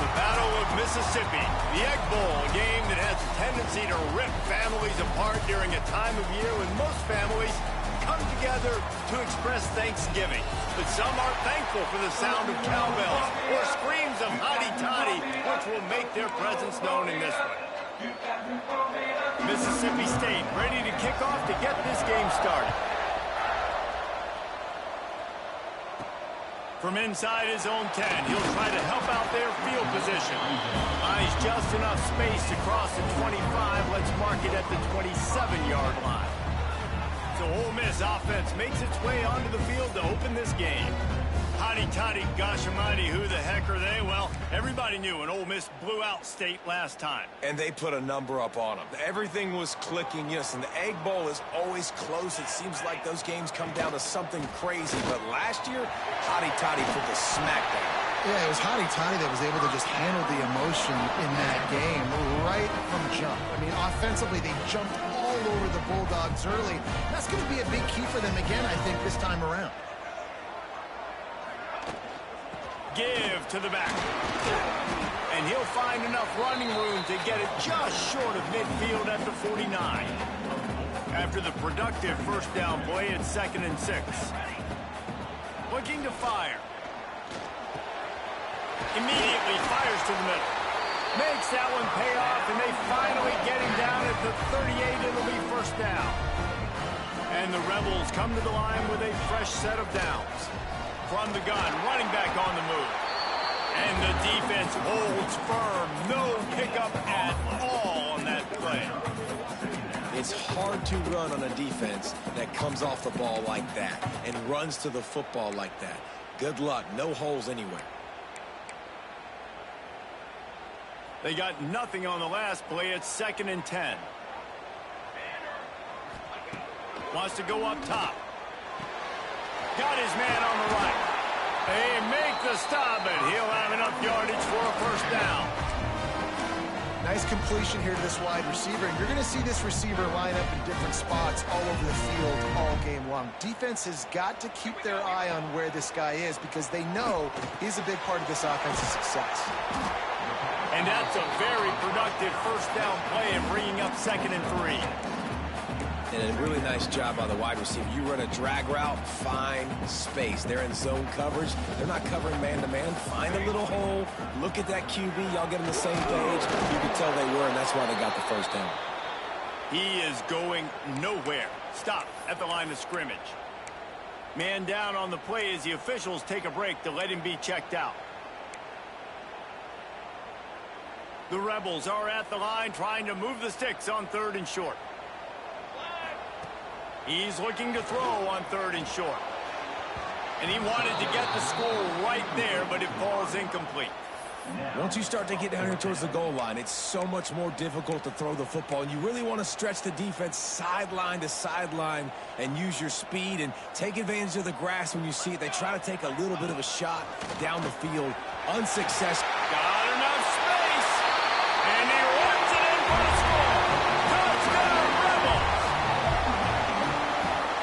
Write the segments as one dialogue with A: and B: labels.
A: The Battle of Mississippi, the Egg Bowl, a game that has a tendency to rip families apart during a time of year when most families come together to express Thanksgiving. But some are thankful for the sound of cowbells or screams of hotty-toddy, which will make their presence known in this one. Mississippi State ready to kick off to get this game started. From inside his own 10, he'll try to help out their field position. Buys just enough space to cross the 25. Let's mark it at the 27-yard line. So Ole Miss offense makes its way onto the field to open this game. Hotty-toddy, gosh almighty, who the heck are they? Well, everybody knew when Ole Miss blew out State last time.
B: And they put a number up on them. Everything was clicking, yes, and the Egg Bowl is always close. It seems like those games come down to something crazy. But last year, Hotty-toddy put the smack down.
C: Yeah, it was Hotty-toddy that was able to just handle the emotion in that game right from jump. I mean, offensively, they jumped all over the Bulldogs early. That's going to be a big key for them again, I think, this time around.
A: Give to the back. And he'll find enough running room to get it just short of midfield at the 49. After the productive first down play, it's 2nd and 6. Looking to fire. Immediately fires to the middle. Makes that one pay off, and they finally get him down at the 38. It'll be first down. And the Rebels come to the line with a fresh set of downs. From the gun, running back on the move. And the defense holds firm. No pickup at all on that play.
B: It's hard to run on a defense that comes off the ball like that and runs to the football like that. Good luck. No holes anywhere.
A: They got nothing on the last play. It's 2nd and 10. Wants to go up top. Got his man on the right. They make the stop, and he'll have enough yardage for a first down.
C: Nice completion here to this wide receiver, and you're going to see this receiver line up in different spots all over the field all game long. Defense has got to keep their eye on where this guy is because they know he's a big part of this offense's success.
A: And that's a very productive first down play and bringing up 2nd and 3.
B: And a really nice job by the wide receiver. You run a drag route, find space. They're in zone coverage. They're not covering man-to-man. Find a little hole. Look at that QB. Y'all get on the same page. You can tell they were, and that's why they got the first down.
A: He is going nowhere. Stop at the line of scrimmage. Man down on the play as the officials take a break to let him be checked out. The Rebels are at the line trying to move the sticks on 3rd and short. He's looking to throw on 3rd and short. And he wanted to get the score right there, but it falls incomplete.
B: Once you start to get down here towards the goal line, it's so much more difficult to throw the football. And you really want to stretch the defense sideline to sideline and use your speed and take advantage of the grass when you see it. They try to take a little bit of a shot down the field. Unsuccessful.
A: Got enough space. And he runs it in for the score. Touchdown, Rebels.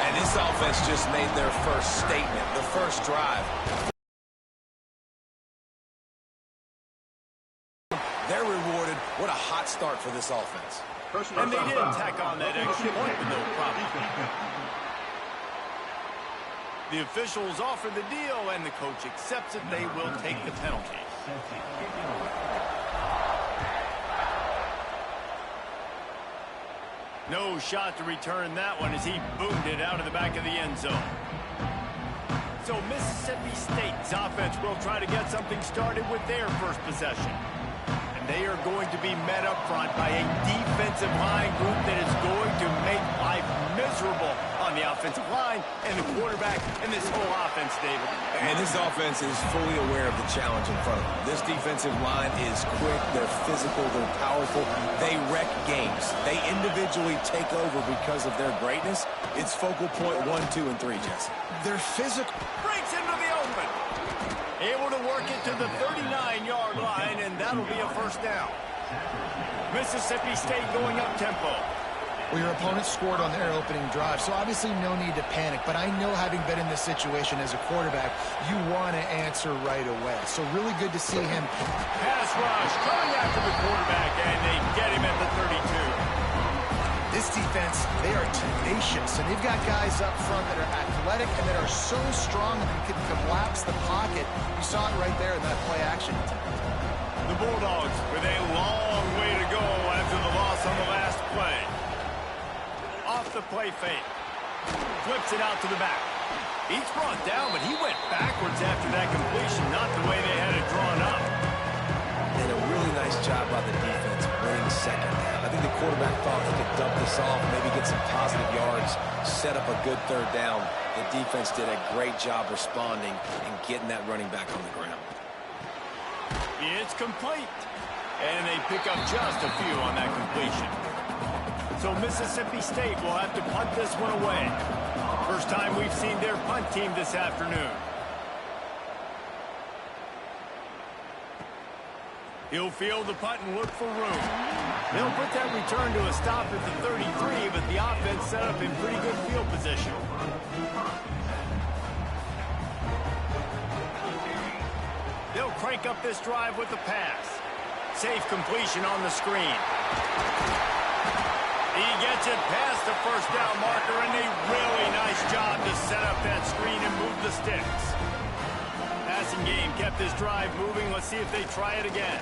B: And this offense just made their first statement, the first drive. They're rewarded. What a hot start for this offense.
A: And they did tack on that extra point with no problem. The officials offer the deal, and the coach accepts it. They will take the penalty. No shot to return that one as he boomed it out of the back of the end zone. So Mississippi State's offense will try to get something started with their first possession. And they are going to be met up front by a defensive line group that is going to make life miserable on the offensive line and the quarterback and this whole offense, David.
B: And this offense is fully aware of the challenge in front of them. This defensive line is quick, they're physical, they're powerful. They wreck games. They individually take over because of their greatness. It's focal point 1, 2, and 3, Jesse.
C: They're physical.
A: Breaks into the open. Able to work it to the 39-yard line, and that'll be a first down. Mississippi State going up tempo.
C: Well, your opponent scored on their opening drive, so obviously no need to panic. But I know, having been in this situation as a quarterback, you want to answer right away. So really good to see him.
A: Pass rush coming after the quarterback, and they get him at the 32.
C: This defense, they are tenacious, and they've got guys up front that are athletic and that are so strong that they can collapse the pocket. You saw it right there in that play action.
A: The Bulldogs with a long way to go after the loss on the last play. Off the play fake. Flips it out to the back. He's brought down, but he went backwards after that completion, not the way they had it drawn up.
B: And a really nice job by the defense winning second down. I think the quarterback thought he could dump this off, maybe get some positive yards, set up a good third down. The defense did a great job responding and getting that running back on the ground.
A: It's complete. And they pick up just a few on that completion. So Mississippi State will have to punt this one away. First time we've seen their punt team this afternoon. He'll field the punt and look for room. They'll put that return to a stop at the 33, but the offense set up in pretty good field position. They'll crank up this drive with the pass. Safe completion on the screen. He gets it past the first down marker, and a really nice job to set up that screen and move the sticks. Passing game kept this drive moving. Let's see if they try it again.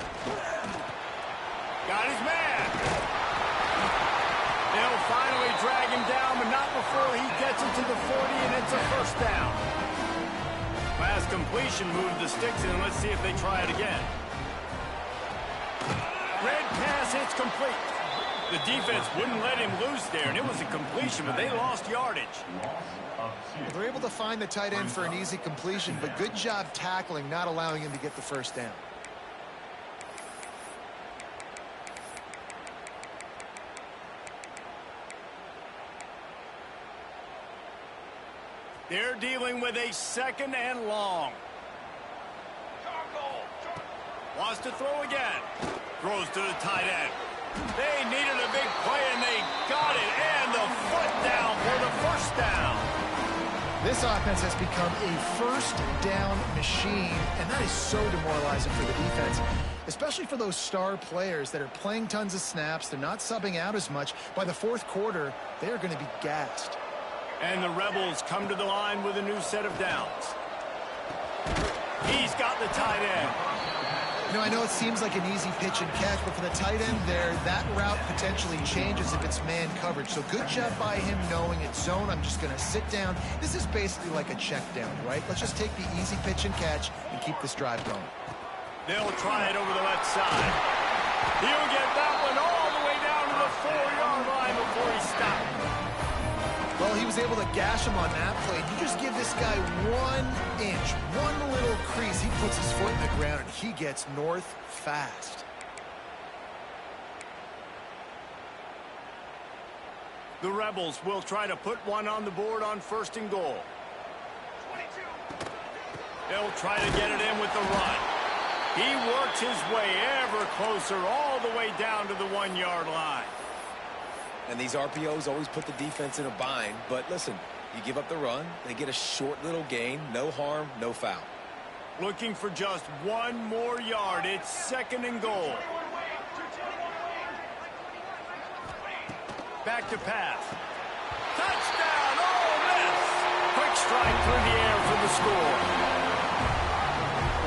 A: Got his man. They'll finally drag him down, but not before he gets it to the 40, and it's a first down. Last completion moved the sticks in. Let's see if they try it again. Red pass, it's complete. The defense wouldn't let him loose there, and it was a completion, but they lost yardage.
C: They're able to find the tight end for an easy completion, but good job tackling, not allowing him to get the first down.
A: They're dealing with a second and long. Wants to throw again. Throws to the tight end. They needed a big play, and they got it. And the foot down for the first down.
C: This offense has become a first down machine, and that is so demoralizing for the defense, especially for those star players that are playing tons of snaps. They're not subbing out as much. By the fourth quarter, they are going to be gassed.
A: And the Rebels come to the line with a new set of downs. He's got the tight end.
C: You know, I know it seems like an easy pitch and catch, but for the tight end there, that route potentially changes if it's man coverage. So good job by him knowing it's zone. I'm just going to sit down. This is basically like a check down, right? Let's just take the easy pitch and catch and keep this drive going.
A: They'll try it over the left side. He'll get that one all the way down to the 4-yard line before he stopped.
C: Well, he was able to gash him on that play. You just give this guy 1 inch, one little crease. He puts his foot in the ground, and he gets north fast.
A: The Rebels will try to put one on the board on first and goal. They'll try to get it in with the run. He works his way ever closer all the way down to the 1-yard line.
B: And these RPOs always put the defense in a bind. But listen, you give up the run, they get a short little gain, no harm, no foul.
A: Looking for just one more yard. It's second and goal. Back to pass. Touchdown, Ole Miss! Quick strike through the air for the score.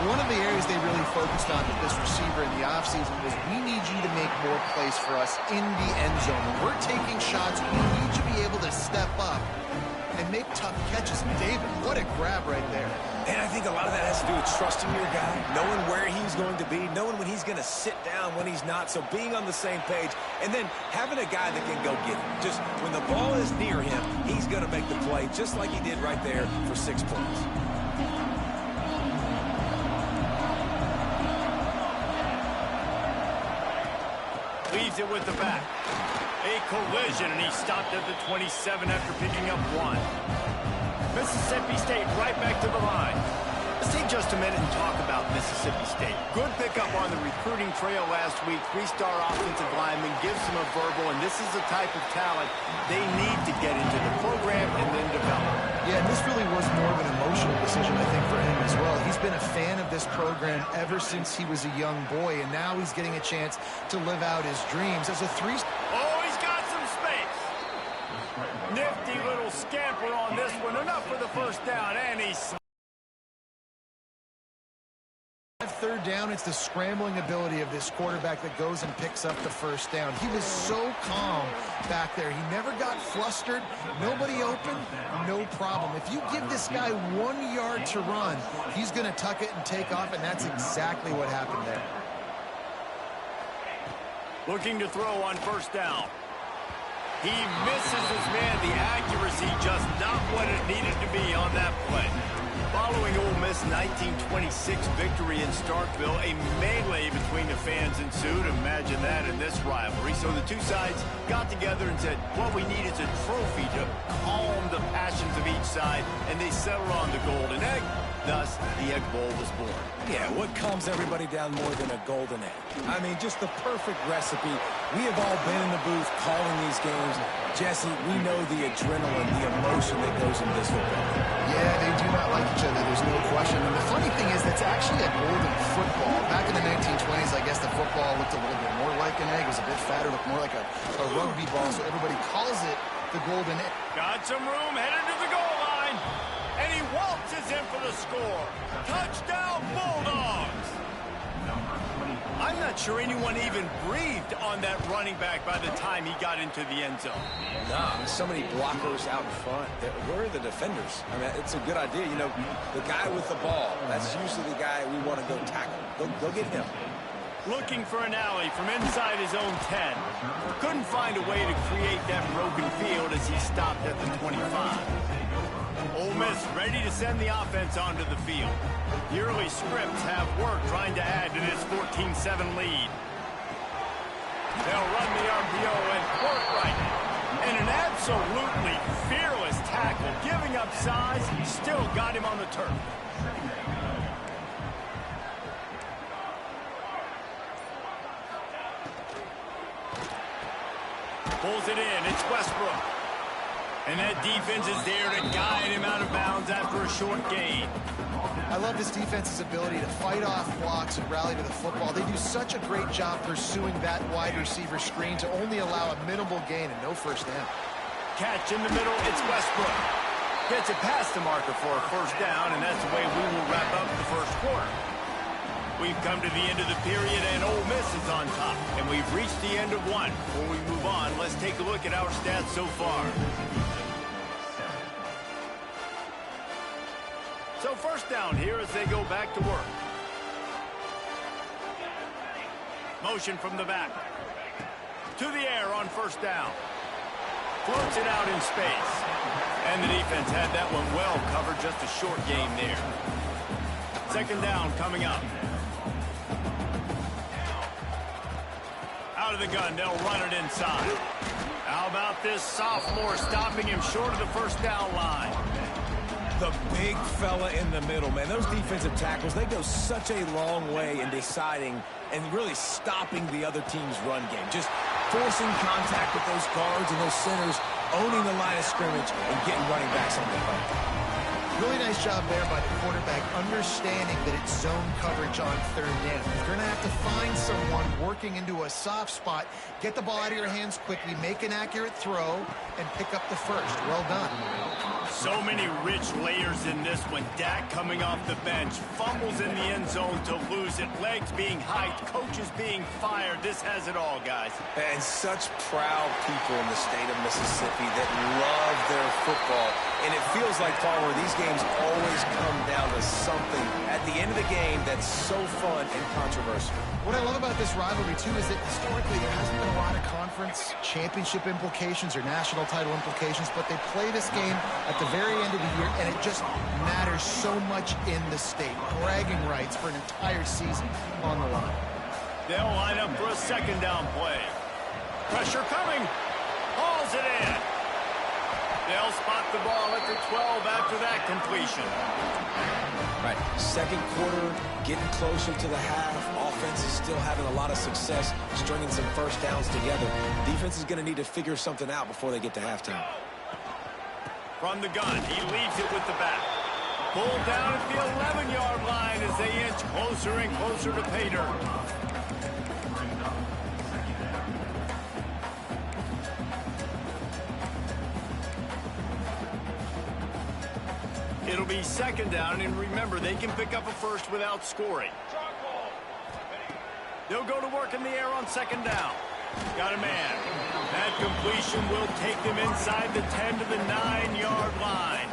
C: One of the areas they really focused on with this receiver in the offseason was, we need you to make more plays for us in the end zone. When we're taking shots, we need you to be able to step up and make tough catches. David, what a grab right there.
B: And I think a lot of that has to do with trusting your guy, knowing where he's going to be, knowing when he's going to sit down, when he's not. So being on the same page, and then having a guy that can go get it. Just when the ball is near him, he's going to make the play, just like he did right there for 6 points.
A: Leaves it with the back. A collision, and he stopped at the 27 after picking up 1. Mississippi State right back to the line. Let's take just a minute and talk about Mississippi State. Good pickup on the recruiting trail last week. 3-star offensive lineman gives them a verbal, and this is the type of talent they need to get into the program and then develop.
C: Yeah, and this really was more of an emotional decision, I think, for him as well. He's been a fan of this program ever since he was a young boy, and now he's getting a chance to live out his dreams as a
A: Oh, he's got some space. Nifty little scamper on this one. Enough for the first down, and he's...
C: Third down, it's the scrambling ability of this quarterback that goes and picks up the first down. He was so calm back there. He never got flustered. Nobody open, no problem. If you give this guy 1 yard to run, he's going to tuck it and take off, and that's exactly what happened there.
A: Looking to throw on first down. He misses his man. The accuracy just not what it needed to be on that play. Following Ole Miss' 1926 victory in Starkville, a melee between the fans ensued. Imagine that in this rivalry. So the two sides got together and said, what we need is a trophy to calm the passions of each side, and they settled on the golden egg. Thus, the Egg Bowl was born.
B: Yeah, what calms everybody down more than a golden egg? I mean, just the perfect recipe. We have all been in the booth calling these games. Jesse, we know the adrenaline, the emotion that goes into this football.
C: Yeah, they do not like each other, there's no question. And the funny thing is, that's actually a golden football. Back in the 1920s, I guess the football looked a little bit more like an egg. It was a bit fatter, looked more like a rugby ball, so everybody calls it the golden egg.
A: Got some room, headed to the goal line. And he waltzes in for the score. Touchdown, Bulldogs! I'm not sure anyone even breathed on that running back by the time he got into the end zone.
B: Nah, so many blockers out in front. Where are the defenders? I mean, it's a good idea. You know, the guy with the ball, that's usually the guy we want to go tackle. Go get him.
A: Looking for an alley from inside his own 10. Couldn't find a way to create that broken field as he stopped at the 25. Ole Miss ready to send the offense onto the field. The early scripts have worked trying to add to this 14-7 lead. They'll run the RPO and work right. And an absolutely fearless tackle, giving up size, still got him on the turf. Pulls it in, it's Westbrook. And that defense is there to guide him out of bounds after a short gain.
C: I love this defense's ability to fight off blocks and rally to the football. They do such a great job pursuing that wide receiver screen to only allow a minimal gain and no first down.
A: Catch in the middle, it's Westbrook. Gets it past the marker for a first down, and that's the way we will wrap up the first quarter. We've come to the end of the period, and Ole Miss is on top. And we've reached the end of one. Before we move on, let's take a look at our stats so far. So first down here as they go back to work. Motion from the back. To the air on first down. Floats it out in space. And the defense had that one well covered, just a short gain there. Second down coming up. Out of the gun, they'll run it inside. How about this sophomore stopping him short of the first down line?
B: The big fella in the middle, man. Those defensive tackles, they go such a long way in deciding and really stopping the other team's run game. Just forcing contact with those guards and those centers, owning the line of scrimmage, and getting running backs on the fight.
C: Really nice job there by the quarterback, understanding that it's zone coverage on third down. You're going to have to find someone working into a soft spot, get the ball out of your hands quickly, make an accurate throw, and pick up the first. Well done.
A: So many rich layers in this one. Dak coming off the bench, fumbles in the end zone to lose it, legs being hiked, coaches being fired. This has it all, guys.
B: And such proud people in the state of Mississippi that love their football. And it feels like, Farmer, these games always come down to something at the end of the game that's so fun and controversial.
C: What I love about this rivalry, too, is that historically there hasn't been a lot of conference championship implications or national title implications, but they play this game at the very end of the year, and it just matters so much in the state. Bragging rights for an entire season on the line.
A: They'll line up for a second down play. Pressure coming. Hauls it in. They'll spot the ball at the 12 after that completion.
B: Right, second quarter, getting closer to the half. Offense is still having a lot of success stringing some first downs together. Defense is going to need to figure something out before they get to halftime.
A: From the gun, he leaves it with the back. Pulled down at the 11-yard line as they inch closer and closer to pay dirt. It'll be second down, and remember, they can pick up a first without scoring. They'll go to work in the air on second down. Got a man. That completion will take them inside the 10 to the 9-yard line.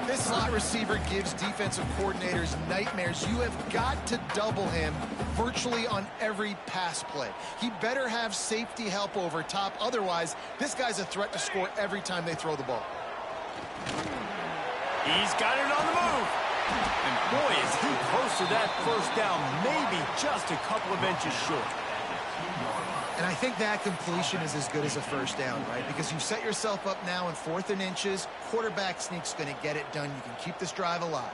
C: This slot receiver gives defensive coordinators nightmares. You have got to double him virtually on every pass play. He better have safety help over top. Otherwise, this guy's a threat to score every time they throw the ball.
A: He's got it on the move. And boy, is he close to that first down, maybe just a couple of inches short.
C: And I think that completion is as good as a first down, right? Because you set yourself up now in 4th and inches. Quarterback sneak's going to get it done. You can keep this drive alive.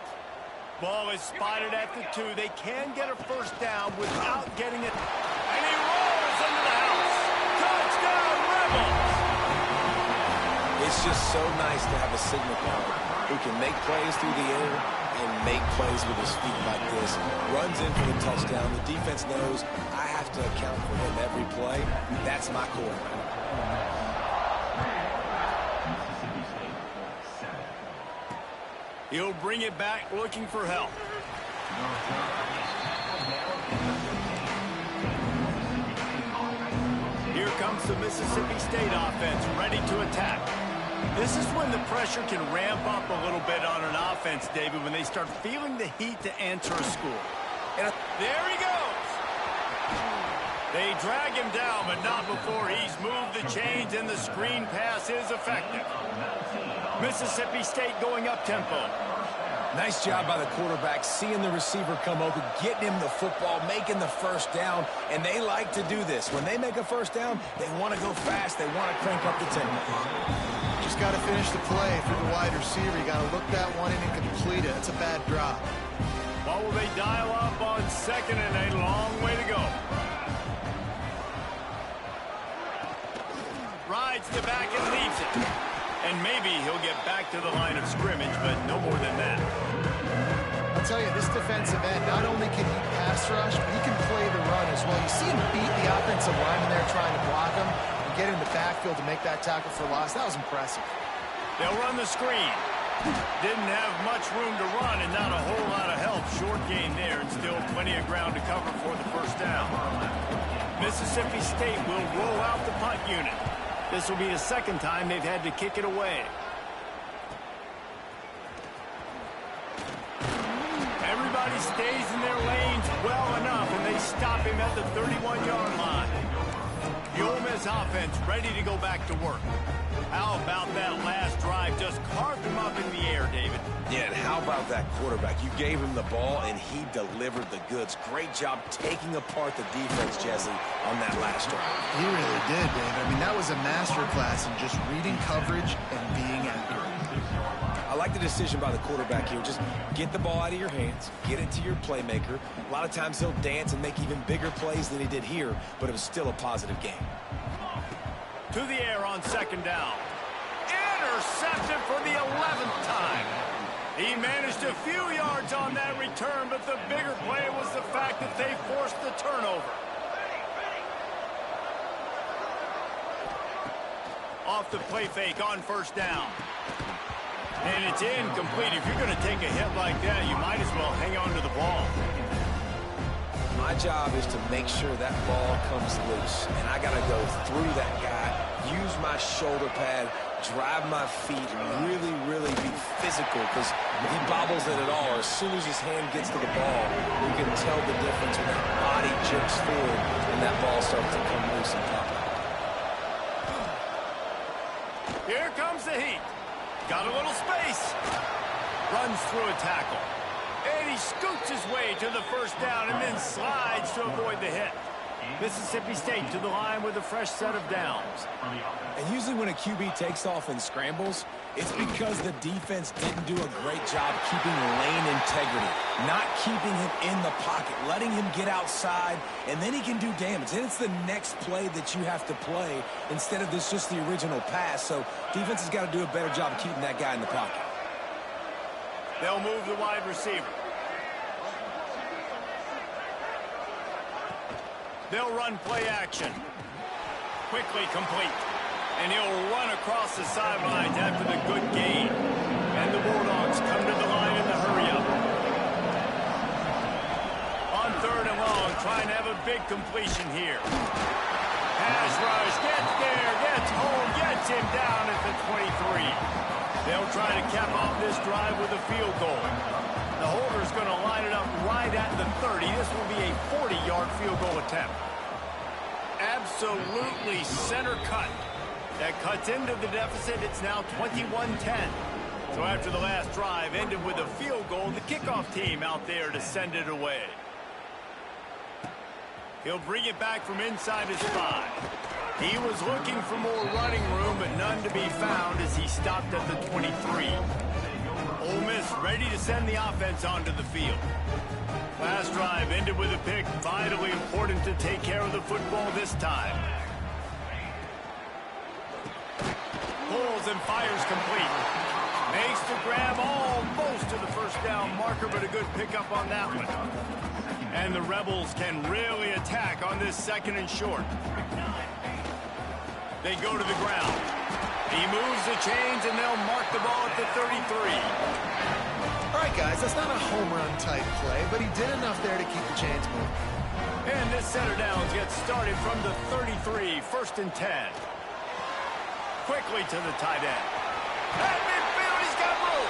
A: Ball is spotted at the 2. They can get a first down without getting it. And he rolls into the house. Touchdown, Rebels!
B: It's just so nice to have a signal caller who can make plays through the air and make plays with his feet like this. Runs in for the touchdown. The defense knows I have to account for him every play. That's my quarterback.
A: He'll bring it back looking for help. Here comes the Mississippi State offense ready to attack. This is when the pressure can ramp up a little bit on an offense, David, when they start feeling the heat to answer a score. And there he goes. They drag him down, but not before he's moved the chains, and the screen pass is effective. Mississippi State going up-tempo.
B: Nice job by the quarterback, seeing the receiver come open, getting him the football, making the first down, and they like to do this. When they make a first down, they want to go fast. They want to crank up the tempo.
C: Just got to finish the play for the wide receiver. You got to look that one in and complete it. It's a bad drop.
A: What will they dial up on second, and a long way to go. Rides the back and leaves it. And maybe he'll get back to the line of scrimmage, but no more than that.
C: I'll tell you, this defensive end, not only can he pass rush, but he can play the run as well. You see him beat the offensive lineman there trying to block him and get in the backfield to make that tackle for loss. That was impressive.
A: They'll run the screen. Didn't have much room to run and not a whole lot of help. Short game there and still plenty of ground to cover for the first down. Mississippi State will roll out the punt unit. This will be the second time they've had to kick it away. Everybody stays in their lanes well enough, and they stop him at the 31-yard line. The Ole Miss offense ready to go back to work. How about that last drive? Just carved him up in the air, David.
B: Yeah, and how about that quarterback? You gave him the ball, and he delivered the goods. Great job taking apart the defense, Jesse, on that last drive.
C: He really did, Dave. I mean, that was a masterclass in just reading coverage and being accurate.
B: I like the decision by the quarterback here. Just get the ball out of your hands, get it to your playmaker. A lot of times he'll dance and make even bigger plays than he did here, but it was still a positive game.
A: To the air on second down. Intercepted for the 11th time. He managed a few yards on that return, but the bigger play was the fact that they forced the turnover. Off the play fake on first down. And it's incomplete. If you're going to take a hit like that, you might as well hang on to the ball.
B: My job is to make sure that ball comes loose, and I got to go through that guy, use my shoulder pad, drive my feet, really, really be physical, because if he bobbles it at all, as soon as his hand gets to the ball, you can tell the difference when that body jerks forward and that ball starts to come loose and pop out.
A: Here comes the heat. Got a little space. Runs through a tackle. And he scoots his way to the first down and then slides to avoid the hit. Mississippi State to the line with a fresh set of downs.
B: And usually when a QB takes off and scrambles, it's because the defense didn't do a great job keeping lane integrity, not keeping him in the pocket, letting him get outside, and then he can do damage. Then it's the next play that you have to play instead of this just the original pass. So defense has got to do a better job of keeping that guy in the pocket.
A: They'll move the wide receiver. They'll run play action. Quickly complete. And he'll run across the sidelines after the good gain. And the Bulldogs come to the line in the hurry-up. On 3rd and long, trying to have a big completion here. Pass rush, gets there, gets home, gets him down at the 23. They'll try to cap off this drive with a field goal. The holder's going to line it up right at the 30. This will be a 40-yard field goal attempt. Absolutely center cut. That cuts into the deficit. It's now 21-10. So after the last drive ended with a field goal, the kickoff team out there to send it away. He'll bring it back from inside his 5. He was looking for more running room, but none to be found as he stopped at the 23. Ole Miss ready to send the offense onto the field. Last drive ended with a pick. Vitally important to take care of the football this time. Pulls and fires complete. Makes the grab almost to the first down marker, but a good pickup on that one. And the Rebels can really attack on this 2nd and short. They go to the ground. He moves the chains, and they'll mark the ball at the 33.
C: All right, guys, that's not a home run type play, but he did enough there to keep the chains moving.
A: And this center downs gets started from the 33, 1st and 10. Quickly to the tight end. At midfield, he's got room.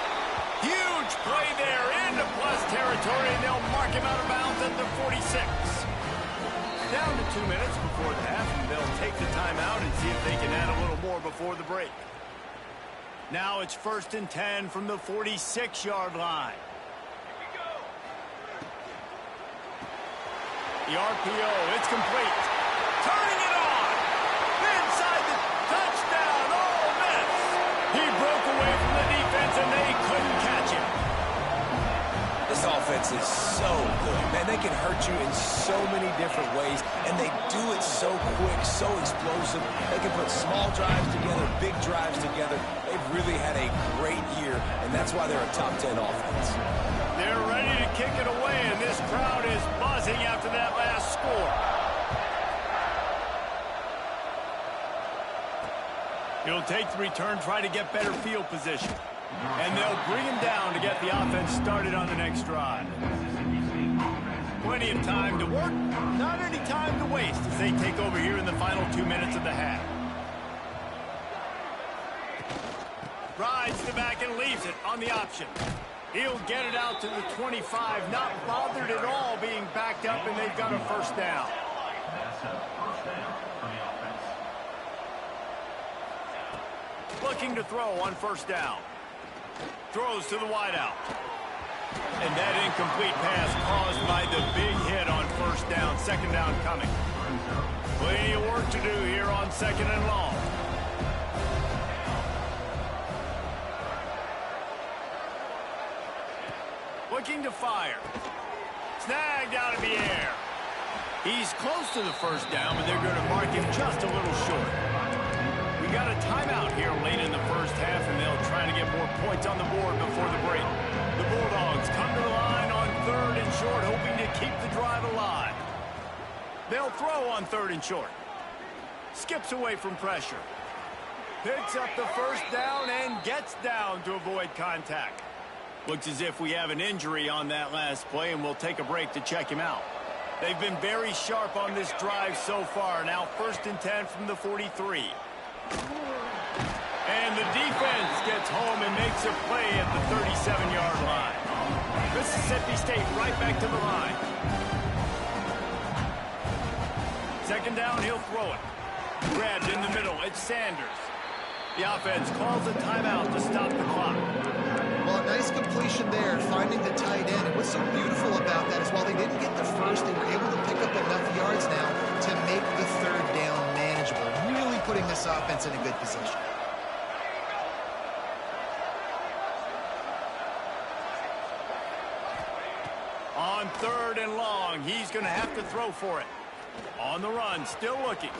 A: Huge play there into plus territory, and they'll mark him out of bounds at the 46. Down to 2 minutes before the half, and they'll take the timeout and see if they can add a little more before the break. Now it's 1st and 10 from the 46-yard line. The RPO, it's complete. Turning it on. Inside the touchdown, Ole Miss. He broke away from the defense, and they couldn't catch him.
B: This offense is so good. Man, they can hurt you in so many different ways, and they do it so quick, so explosive. They can put small drives together, big drives together. They've really had a great year, and that's why they're a top 10 offense.
A: They're ready to kick it away, and this crowd is buzzing after that last score. He'll take the return, try to get better field position. And they'll bring him down to get the offense started on the next drive. Plenty of time to work, not any time to waste as they take over here in the final 2 minutes of the half. Rides the back and leaves it on the option. He'll get it out to the 25, not bothered at all being backed up, and they've got a 1st down. Looking to throw on 1st down. Throws to the wideout. And that incomplete pass caused by the big hit on 1st down. 2nd down coming. Plenty of work to do here on 2nd and long. Looking to fire. Snagged out of the air. He's close to the 1st down, but they're going to mark him just a little short. We got a timeout here late in the 1st half, and they'll try to get more points on the board before the break. The Bulldogs come to the line on 3rd and short, hoping to keep the drive alive. They'll throw on 3rd and short. Skips away from pressure. Picks up the 1st down and gets down to avoid contact. Looks as if we have an injury on that last play, and we'll take a break to check him out. They've been very sharp on this drive so far. Now 1st and 10 from the 43. And the defense gets home and makes a play at the 37-yard line. Mississippi State right back to the line. 2nd down, he'll throw it. Grabbed in the middle, it's Sanders. The offense calls a timeout to stop the clock.
C: Well, a nice completion there, finding the tight end. And what's so beautiful about that is while they didn't get the first, they were able to pick up enough yards now to putting this offense in a good position.
A: On 3rd and long, he's going to have to throw for it. On the run, still looking.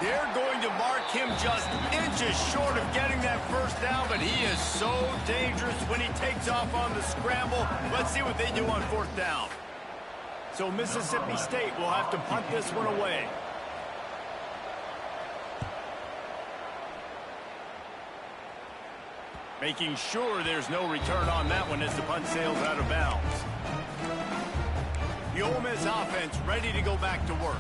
A: They're going to mark him just inches short of getting that first down, but he is so dangerous when he takes off on the scramble. Let's see what they do on 4th down. So Mississippi State will have to punt this one away. Making sure there's no return on that one as the punt sails out of bounds. The Ole Miss offense ready to go back to work.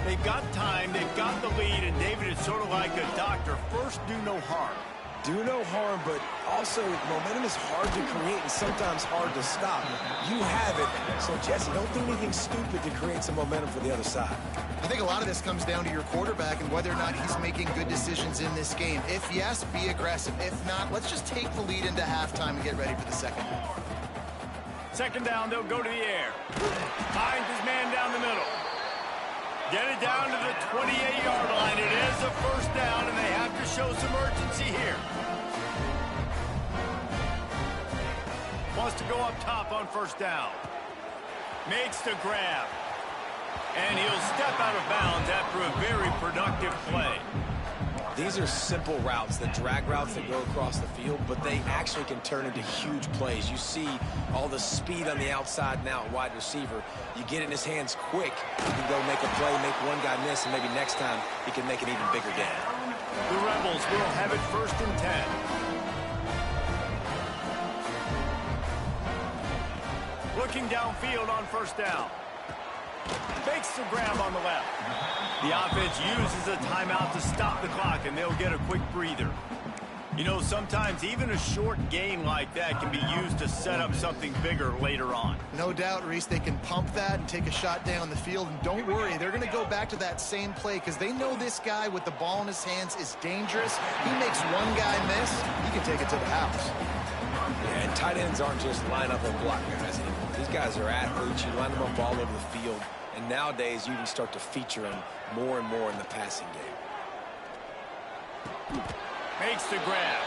A: They've got time, they've got the lead, and David, it's sort of like a doctor. First, do no harm.
B: Do no harm, but also momentum is hard to create and sometimes hard to stop. You have it, so Jesse, don't do anything stupid to create some momentum for the other side.
C: I think a lot of this comes down to your quarterback and whether or not he's making good decisions in this game. If yes, be aggressive. If not, let's just take the lead into halftime and get ready for the second half.
A: 2nd down, they'll go to the air. Finds his man down the middle. Get it down to the 28-yard line. It is a 1st down, and they have to show some urgency here. Wants to go up top on 1st down. Makes the grab. And he'll step out of bounds after a very productive play.
B: These are simple routes, the drag routes that go across the field, but they actually can turn into huge plays. You see all the speed on the outside now at wide receiver. You get it in his hands quick, you can go make a play, make one guy miss, and maybe next time he can make an even bigger gain.
A: The Rebels will have it 1st and 10. Looking downfield on 1st down. Makes the grab on the left. The offense uses a timeout to stop the clock, and they'll get a quick breather. You know, sometimes even a short gain like that can be used to set up something bigger later on.
C: No doubt, Reese, they can pump that and take a shot down the field. And don't worry, they're going to go back to that same play because they know this guy with the ball in his hands is dangerous. He makes one guy miss, he can take it to the house.
B: Yeah, and tight ends aren't just line up and block guys anymore. These guys are athletes. You line them up all over the field. And nowadays, you can start to feature them more and more in the passing game.
A: Makes the grab.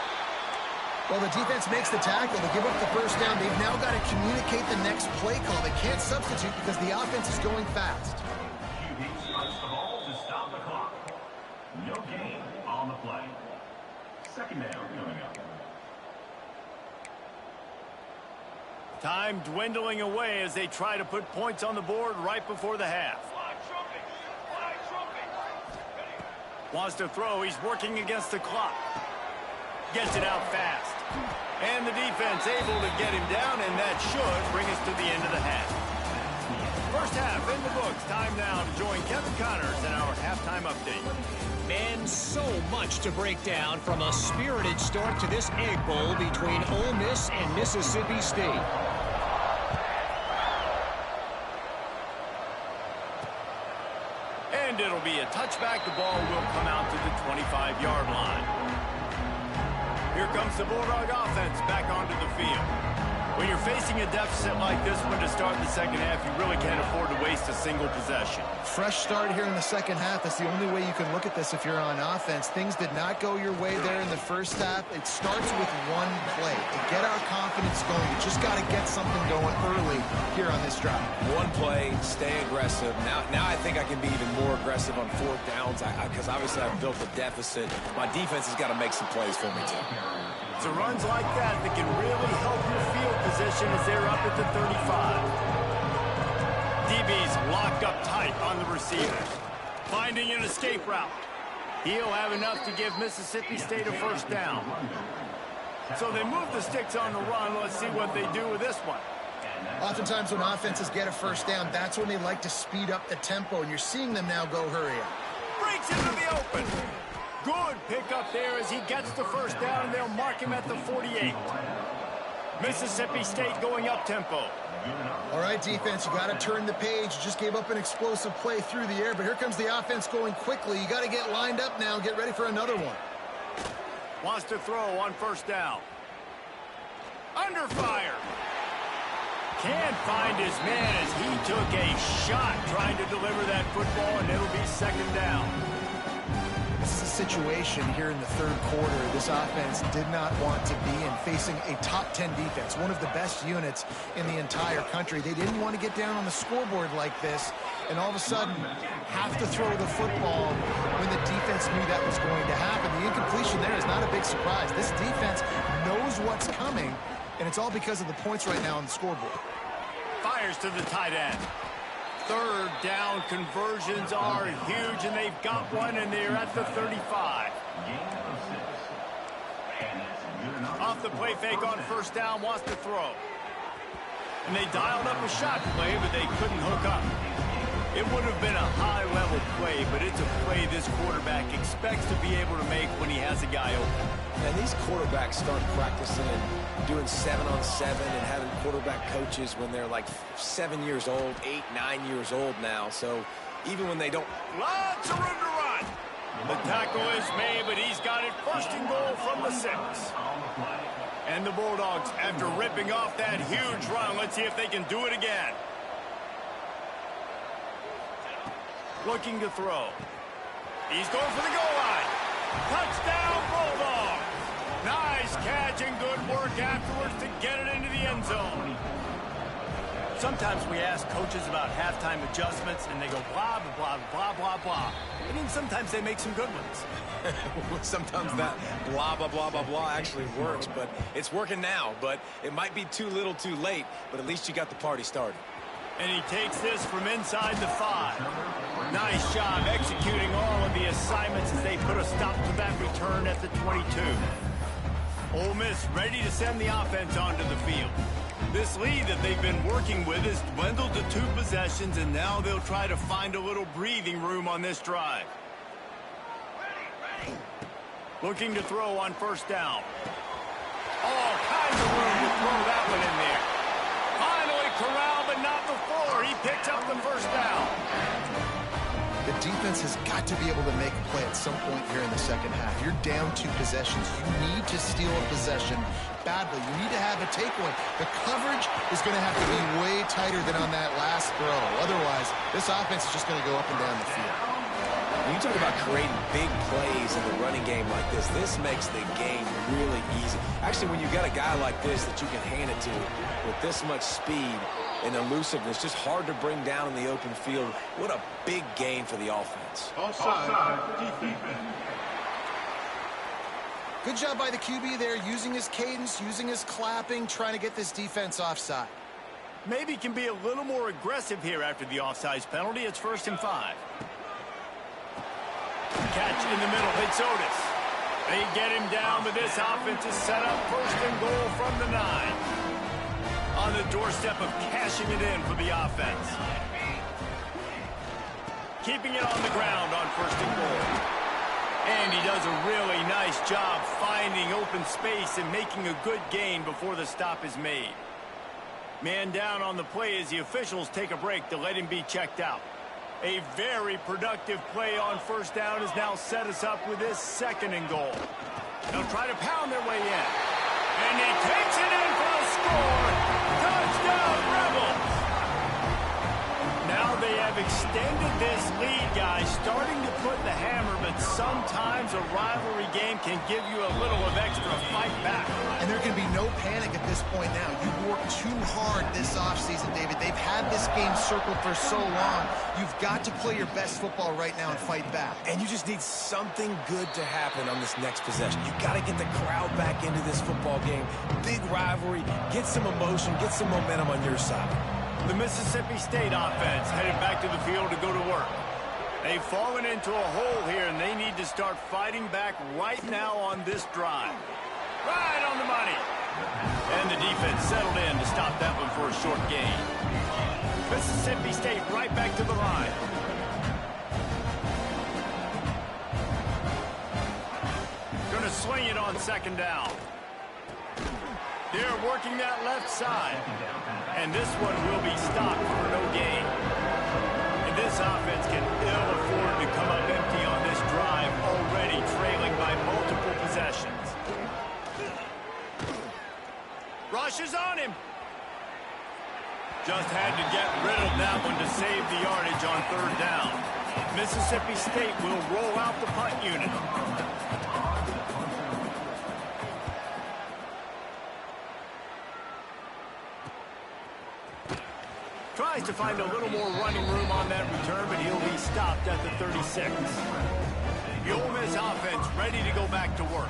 C: Well, the defense makes the tackle. They give up the 1st down. They've now got to communicate the next play call. They can't substitute because the offense is going fast.
D: QB starts the ball to stop the clock. No gain on the play. 2nd down coming up.
A: Time dwindling away as they try to put points on the board right before the half. Wants to throw. He's working against the clock. Gets it out fast. And the defense able to get him down, and that should bring us to the end of the half. 1st half in the books. Time now to join Kevin Connors in our halftime update.
E: And so much to break down from a spirited start to this Egg Bowl between Ole Miss and Mississippi State.
A: And it'll be a touchback. The ball will come out to the 25-yard line. Here comes the Bulldog offense back onto the field. When you're facing a deficit like this one to start the second half, you really can't afford to waste a single possession.
C: Fresh start here in the second half. That's the only way you can look at this if you're on offense. Things did not go your way there in the first half. It starts with one play. To get our confidence going, you just got to get something going early here on this drive.
B: One play, stay aggressive. Now I think I can be even more aggressive on 4th downs because obviously I've built a deficit. My defense has got to make some plays for me too.
A: So runs like that can really help your field position as they're up at the 35. DB's locked up tight on the receivers. Finding an escape route. He'll have enough to give Mississippi State a 1st down. So they move the sticks on the run. Let's see what they do with this one.
C: Oftentimes when offenses get a 1st down, that's when they like to speed up the tempo, and you're seeing them now go hurry up.
A: Breaks into the open. Good pickup there as he gets the 1st down, and they'll mark him at the 48. Mississippi State going up-tempo.
C: All right, defense, you got to turn the page. You just gave up an explosive play through the air, but here comes the offense going quickly. You got to get lined up now, get ready for another one.
A: Wants to throw on 1st down. Under fire. Can't find his man as he took a shot trying to deliver that football, and it'll be 2nd down.
C: situation here in the third quarter this offense did not want to be in, facing a top 10 defense, one of the best units in the entire country. They didn't want to get down on the scoreboard like this and all of a sudden have to throw the football when the defense knew that was going to happen. The incompletion there is not a big surprise. This defense knows what's coming, and it's all because of the points right now on the scoreboard.
A: Fires to the tight end. Third down conversions are huge, and they've got one, and they're at the 35. Off the play fake on first down, wants to throw. And they dialed up a shot play, but they couldn't hook up. It would have been a high-level play, but it's a play this quarterback expects to be able to make when he has a guy open.
B: And these quarterbacks start practicing and doing 7-on-7 and having quarterback coaches when they're like 7 years old, 8, 9 years old now. So even when they don't...
A: Lots of room to run. The tackle is made, but he's got it first and goal from the 6. And the Bulldogs, after ripping off that huge run, let's see if they can do it again. Looking to throw. He's going for the goal line. Touchdown, Bulldogs. Nice catch and good work afterwards to get it into the end zone. Sometimes we ask coaches about halftime adjustments, and they go blah, blah, blah, blah, blah. And then sometimes they make some good ones.
B: Sometimes that blah, blah, blah, blah, blah actually works, but it's working now. But it might be too little too late, but at least you got the party started.
A: And he takes this from inside the 5. Nice job executing all of the assignments as they put a stop to that return at the 22. Ole Miss ready to send the offense onto the field. This lead that they've been working with has dwindled to 2 possessions, and now they'll try to find a little breathing room on this drive. Looking to throw on first down. All kinds of room to throw that one in there. Finally corralled, but not before. He picks up the first down.
C: The defense has got to be able to make a play at some point here in the second half. You're down 2 possessions. You need to steal a possession badly. You need to have a takeaway. The coverage is going to have to be way tighter than on that last throw. Otherwise, this offense is just going to go up and down the field.
B: When you talk about creating big plays in the running game like this makes the game really easy. Actually, when you got a guy like this that you can hand it to with this much speed and elusiveness, just hard to bring down in the open field. What a big gain for the offense.
C: Good job by the QB there, using his cadence, using his clapping, trying to get this defense offside.
A: Maybe can be a little more aggressive here after the offsides penalty. It's 1st and 5. Catch in the middle, hits Otis. They get him down, but this offense is set up 1st and goal from the 9. On the doorstep of cashing it in for the offense. Keeping it on the ground on 1st and goal. And he does a really nice job finding open space and making a good gain before the stop is made. Man down on the play as the officials take a break to let him be checked out. A very productive play on first down has now set us up with this 2nd and goal. They'll try to pound their way in. And he takes it in for the score. Touchdown, Rebels! Now they have extended this lead, guys, starting to put the hammer, but sometimes a rivalry game can give you a little of extra fight back.
C: And there can be no panic at this point now. You've worked too hard this offseason, David. They've had this game circled for so long. You've got to play your best football right now and fight back.
B: And you just need something good to happen on this next possession. You got to get the crowd back into this football game. Big rivalry, get some emotion, get some momentum on your side.
A: The Mississippi State offense headed back to the field to go to work. They've fallen into a hole here, and they need to start fighting back right now on this drive. Right on the money. And the defense settled in to stop that one for a short gain. Mississippi State right back to the line. Going to swing it on 2nd down. They're working that left side. And this one will be stopped for no gain. And this offense can ill afford to come up empty on this drive, already trailing by multiple possessions. Rushes on him. Just had to get rid of that one to save the yardage on 3rd down. Mississippi State will roll out the punt unit. Tries to find a little more running room on that return, but he'll be stopped at the 36. The Ole Miss offense ready to go back to work.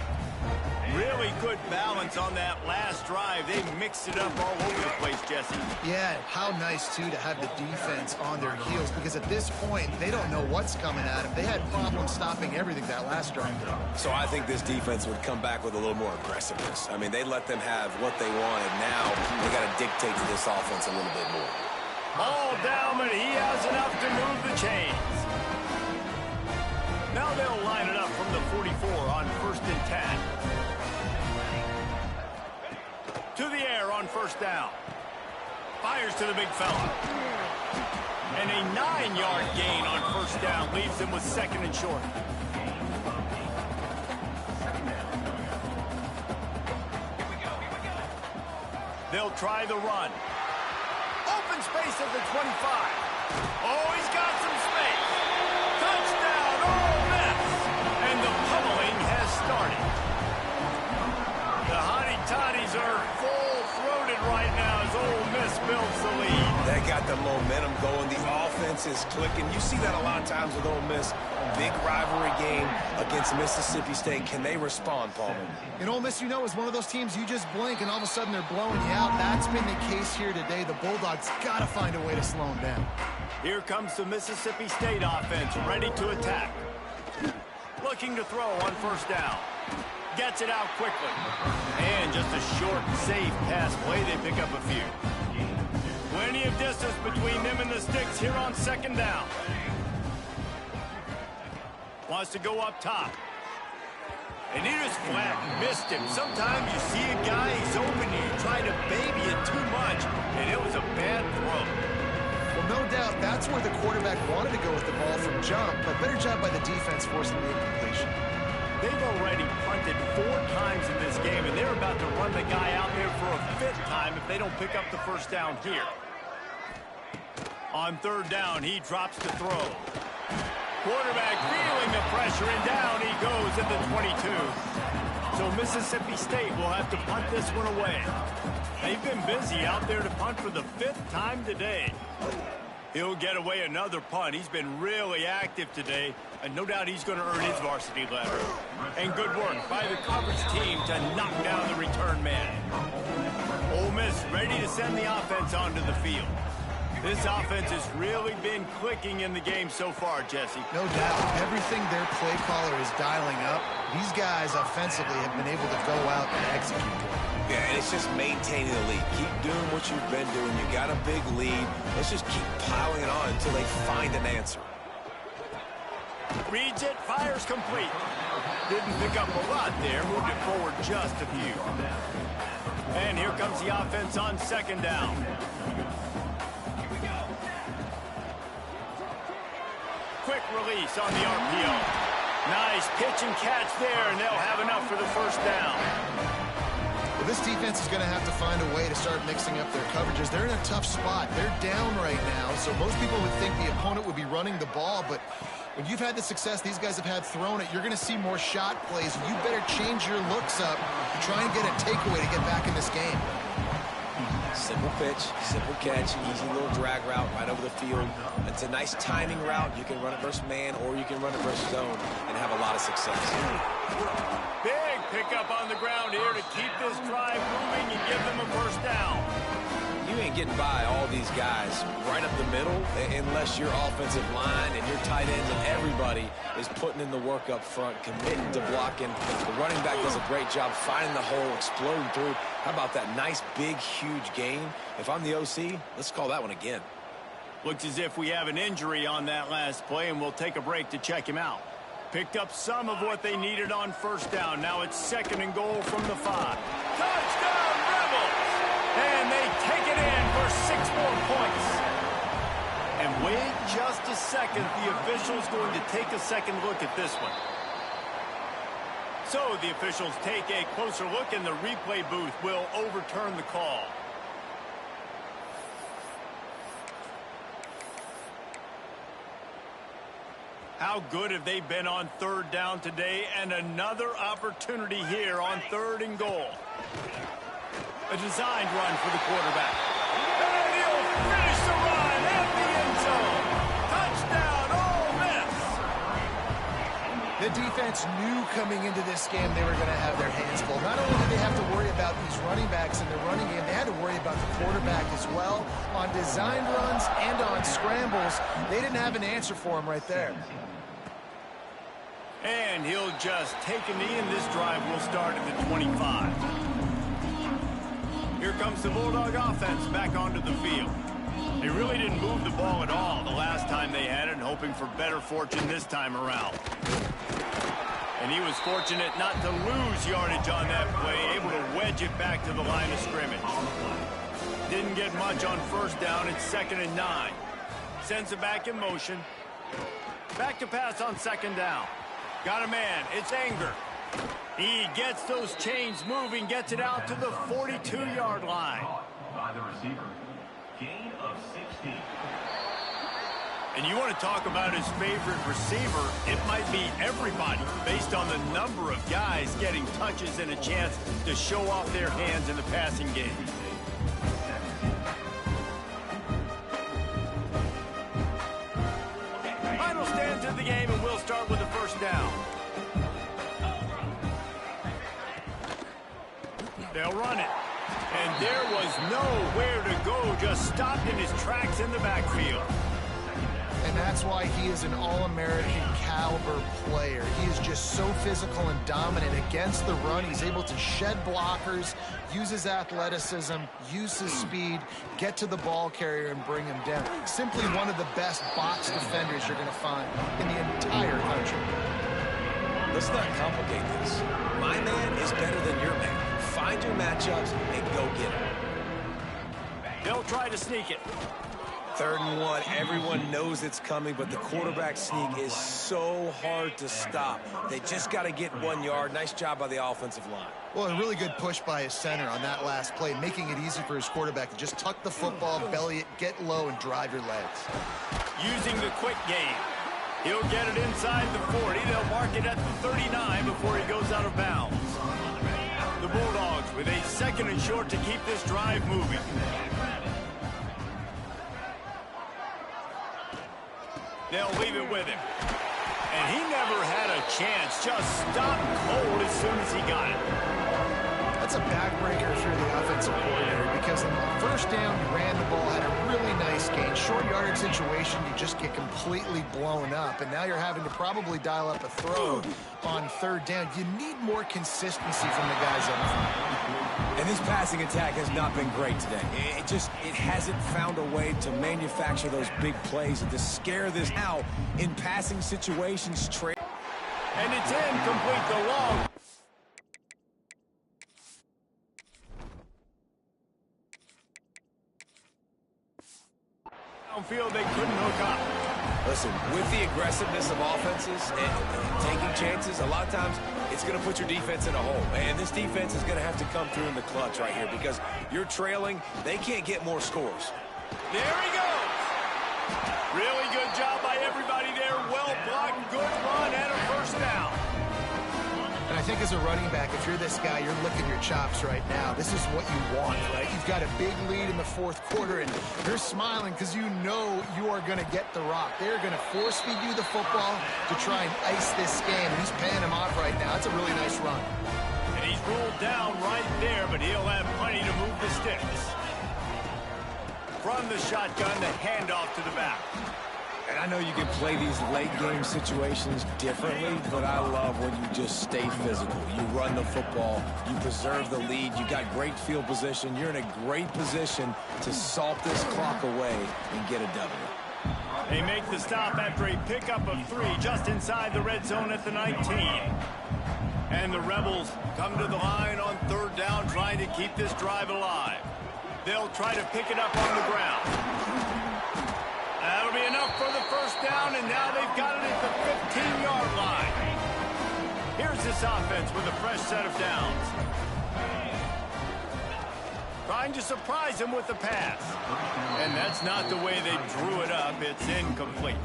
A: Really good balance on that last drive. They mixed it up all over the place, Jesse.
C: Yeah, how nice, too, to have the defense on their heels, because at this point, they don't know what's coming at them. They had problems stopping everything that last drive.
B: So I think this defense would come back with a little more aggressiveness. I mean, they let them have what they wanted. Now they got to dictate to this offense a little bit more.
A: Ball down, but he has enough to move the chains. Now they'll line it up from the 44 on 1st and 10. To the air on 1st down. Fires to the big fella. And a 9-yard gain on 1st down leaves him with 2nd and short. They'll try the run. Open space at the 25. Oh, he's got some space. Touchdown, Ole Miss. And the pummeling has started. The Hottie Toddies are full-throated right now as Ole Miss builds the lead.
B: They got the momentum going. The offense is clicking. You see that a lot of times with Ole Miss. Big rivalry game against Mississippi State. Can they respond, Paul?
C: And Ole Miss, you know, is one of those teams you just blink and all of a sudden they're blowing you out. That's been the case here today. The Bulldogs got to find a way to slow them down.
A: Here comes the Mississippi State offense ready to attack. Looking to throw on 1st down. Gets it out quickly. And just a short, safe pass play. They pick up a few. Plenty of distance between them and the sticks here on 2nd down. Wants to go up top. And he just flat missed him. Sometimes you see a guy, he's open, and you try to baby it too much, and it was a bad throw.
C: Well, no doubt that's where the quarterback wanted to go with the ball from jump, but better job by the defense forcing the incompletion.
A: They've already punted 4 times in this game, and they're about to run the guy out there for a 5th time if they don't pick up the 1st down here. On 3rd down, he drops to throw. Quarterback feeling the pressure, and down he goes at the 22. So Mississippi State will have to punt this one away. They've been busy out there to punt for the 5th time today. He'll get away another punt. He's been really active today, and no doubt he's going to earn his varsity letter. And good work by the coverage team to knock down the return man. Ole Miss ready to send the offense onto the field. This offense has really been clicking in the game so far, Jesse.
C: No doubt. Everything their play caller is dialing up, these guys offensively have been able to go out and execute.
B: Yeah, and it's just maintaining the lead. Keep doing what you've been doing. You got a big lead. Let's just keep piling it on until they find an answer.
A: Reads it, fires complete. Didn't pick up a lot there, moved it forward just a few. And here comes the offense on 2nd down. Quick release on the RPO. Nice pitch and catch there, and they'll have enough for the 1st down.
C: Well, this defense is going to have to find a way to start mixing up their coverages. They're in a tough spot. They're down right now, so most people would think the opponent would be running the ball, but when you've had the success these guys have had throwing it, you're going to see more shot plays. You better change your looks up and try and get a takeaway to get back in this game.
B: Simple pitch, simple catch, easy little drag route right over the field. It's a nice timing route. You can run it versus man or you can run it versus zone and have a lot of success.
A: Big pickup on the ground here to keep this drive moving and give them a 1st down.
B: You ain't getting by all these guys right up the middle unless your offensive line and your tight ends and everybody is putting in the work up front, committing to blocking. The running back does a great job finding the hole, exploding through. How about that nice, big, huge gain? If I'm the OC, let's call that one again.
A: Looks as if we have an injury on that last play, and we'll take a break to check him out. Picked up some of what they needed on 1st down. Now it's 2nd and goal from the 5. Touchdown, Rebels! And they take it in for 6 more points. And wait just a second. The official's going to take a second look at this one. So the officials take a closer look, and the replay booth will overturn the call. How good have they been on third down today? And another opportunity here on 3rd and goal. A designed run for the quarterback. And he'll finish the run at the end zone. Touchdown, Ole Miss.
C: The defense knew coming into this game they were going to have their hands full. Not only did they have to worry about these running backs in the running game, they had to worry about the quarterback as well. On design runs and on scrambles, they didn't have an answer for him right there.
A: And he'll just take a knee, and this drive will start at the 25. Here comes the Bulldog offense back onto the field. They really didn't move the ball at all the last time they had it, hoping for better fortune this time around. And he was fortunate not to lose yardage on that play, able to wedge it back to the line of scrimmage. Didn't get much on 1st down. It's 2nd and 9. Sends it back in motion. Back to pass on 2nd down. Got a man. It's Anger. He gets those chains moving, gets it out to the 42-yard line.
D: By the receiver. Gain of 16.
A: And you want to talk about his favorite receiver, it might be everybody based on the number of guys getting touches and a chance to show off their hands in the passing game. Final stands of the game, and we'll start with the 1st down. They'll run it. And there was nowhere to go, just stopped in his tracks in the backfield.
C: And that's why he is an All-American caliber player. He is just so physical and dominant against the run. He's able to shed blockers, use his athleticism, use his speed, get to the ball carrier and bring him down. Simply one of the best box defenders you're going to find in the entire country.
B: Let's not complicate this. My man is better than your man. Find your matchups and go get them.
A: They'll try to sneak it.
B: 3rd and 1. Everyone knows it's coming, but the quarterback sneak is so hard to stop. They just got to get 1 yard. Nice job by the offensive line.
C: Well, a really good push by his center on that last play, making it easy for his quarterback to just tuck the football, belly it, get low, and drive your legs.
A: Using the quick game. He'll get it inside the 40. They'll mark it at the 39 before he goes out of bounds. The Bulldogs with a 2nd and short to keep this drive moving. They'll leave it with him. And he never had a chance. Just stopped cold as soon as he got it.
C: That's a backbreaker if you're the offensive coordinator, because on the 1st down, you ran the ball, had a really nice gain. Short yardage situation, you just get completely blown up. And now you're having to probably dial up a throw on 3rd down. You need more consistency from the guys up front.
B: And this passing attack has not been great today. It hasn't found a way to manufacture those big plays and to scare this now in passing situations.
A: And it's incomplete, the long. Downfield, they couldn't hook up.
B: Listen, with the aggressiveness of offenses and taking chances, a lot of times it's going to put your defense in a hole. And this defense is going to have to come through in the clutch right here because you're trailing. They can't get more scores.
A: There he goes. Really good job by everybody there. Well blocked, good run, and a 1st down.
C: And I think as a running back, if you're this guy, you're licking your chops right now. This is what you want, right? You've got a big lead in the 4th quarter, and you're smiling because you know you are going to get the rock. They're going to force-feed you the football to try and ice this game. And he's paying him off right now. That's a really nice run.
A: And he's ruled down right there, but he'll have plenty to move the sticks. From the shotgun, the handoff to the back.
B: And I know you can play these late-game situations differently, but I love when you just stay physical. You run the football, you preserve the lead, you got great field position. You're in a great position to salt this clock away and get a W.
A: They make the stop after a pickup of 3 just inside the red zone at the 19. And the Rebels come to the line on 3rd down, trying to keep this drive alive. They'll try to pick it up on the ground. That'll be enough for the 1st down, and now they've got it at the 15-yard line. Here's this offense with a fresh set of downs. Trying to surprise him with the pass. And that's not the way they drew it up. It's incomplete.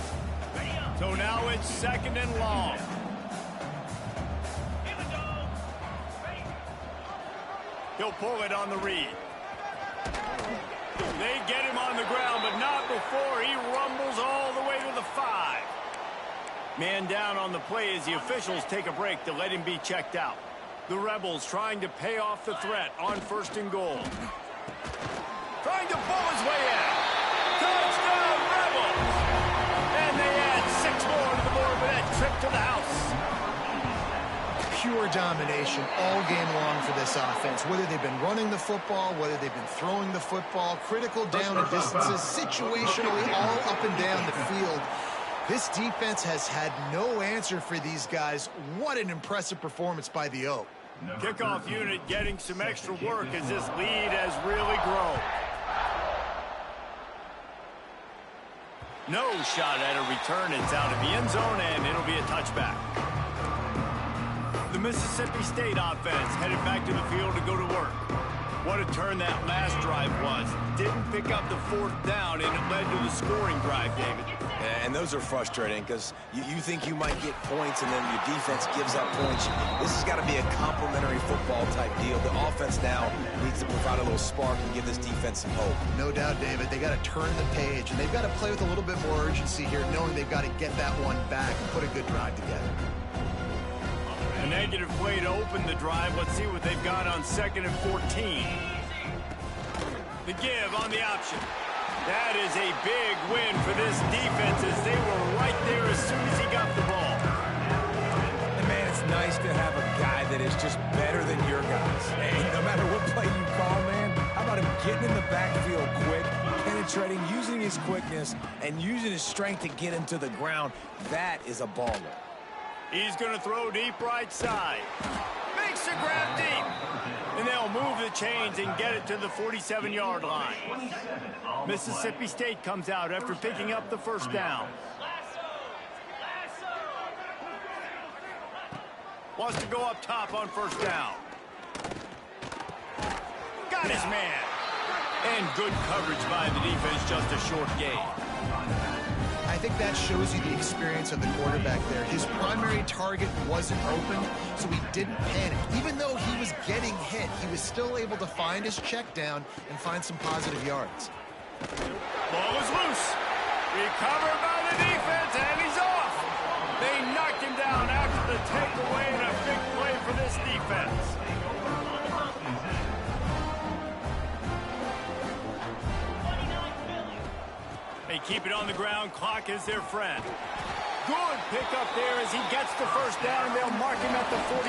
A: So now it's 2nd and long. He'll pull it on the read. They get him on the ground, but not before he rumbles all the way to the 5. Man down on the play as the officials take a break to let him be checked out. The Rebels trying to pay off the threat on 1st and goal. Trying to pull his way in. Touchdown, Rebels! And they add 6 more to the board with that trip to the house.
C: Pure domination all game long for this offense. Whether they've been running the football, whether they've been throwing the football, critical down and distances, situationally all up and down the field. This defense has had no answer for these guys. What an impressive performance by the Oak.
A: Kickoff unit getting some extra work as this lead has really grown. No shot at a return. It's out of the end zone, and it'll be a touchback. The Mississippi State offense headed back to the field to go to work. What a turn that last drive was. Didn't pick up the 4th down, and it led to the scoring drive, David.
B: And those are frustrating because you think you might get points and then your defense gives up points. This has got to be a complementary football type deal. The offense now needs to provide a little spark and give this defense some hope.
C: No doubt, David. They got to turn the page, and they've got to play with a little bit more urgency here, knowing they've got to get that one back and put a good drive together.
A: A negative play to open the drive. Let's see what they've got on 2nd and 14. The give on the option. That is a big win for this defense as they were right there as soon as he got the ball.
B: And man, it's nice to have a guy that is just better than your guys. Hey, no matter what play you call, man, how about him getting in the backfield quick, penetrating, using his quickness, and using his strength to get him to the ground? That is a baller.
A: He's going to throw deep right side. Makes the grab deep. And they'll move the chains and get it to the 47-yard line. Mississippi State comes out after picking up the 1st down. Wants to go up top on 1st down. Got his man. And good coverage by the defense, just a short gain.
C: I think that shows you the experience of the quarterback there. His primary target wasn't open, so he didn't panic. Even though he was getting hit, he was still able to find his check down and find some positive yards.
A: Ball is loose. Recovered by the defense, and he's off. They knocked him down after the takeaway, and a big play for this defense. They keep it on the ground. Clock is their friend. Good pickup there as he gets the 1st down, and they'll mark him at the 48.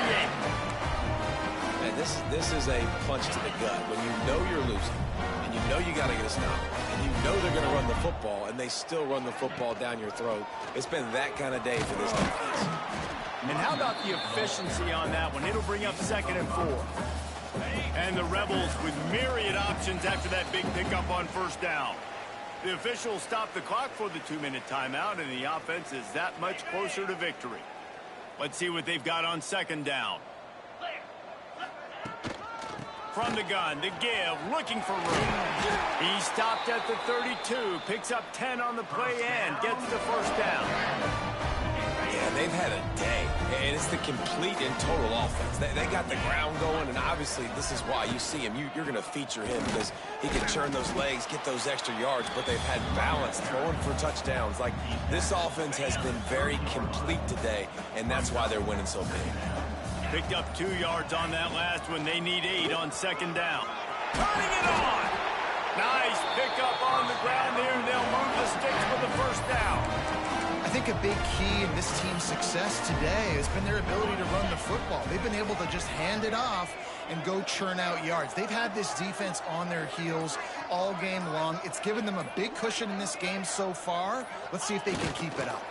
B: Man, this is a punch to the gut. When you know you're losing, and you know you got to get a stop, and you know they're going to run the football, and they still run the football down your throat. It's been that kind of day for this defense.
A: And how about the efficiency on that one? It'll bring up 2nd and 4. And the Rebels with myriad options after that big pickup on 1st down. The officials stop the clock for the 2-minute timeout, and the offense is that much closer to victory. Let's see what they've got on 2nd down. From the gun, the give, looking for room. He stopped at the 32, picks up 10 on the play and gets the 1st down.
B: Yeah, they've had a day, and it's the complete and total offense. They got the ground going, and obviously this is why you see him. You're going to feature him because he can turn those legs, get those extra yards, but they've had balance, throwing for touchdowns. Like, this offense has been very complete today, and that's why they're winning so big.
A: Picked up 2 yards on that last one. They need 8 on 2nd down. Turning it on. Nice pickup on the ground there, and they'll move the sticks for the 1st down.
C: I think a big key in this team's success today has been their ability to run the football. They've been able to just hand it off and go churn out yards. They've had this defense on their heels all game long. It's given them a big cushion in this game so far. Let's see if they can keep it up.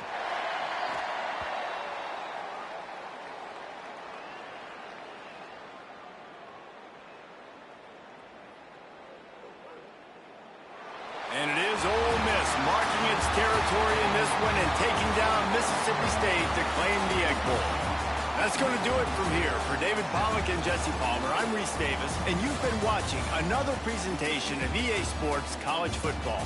A: And it is Ole Miss marking its territory in this one and taking down Mississippi State to claim the Egg Bowl. That's going to do it from here. For David Pollack and Jesse Palmer, I'm Reese Davis, and you've been watching another presentation of EA Sports College Football.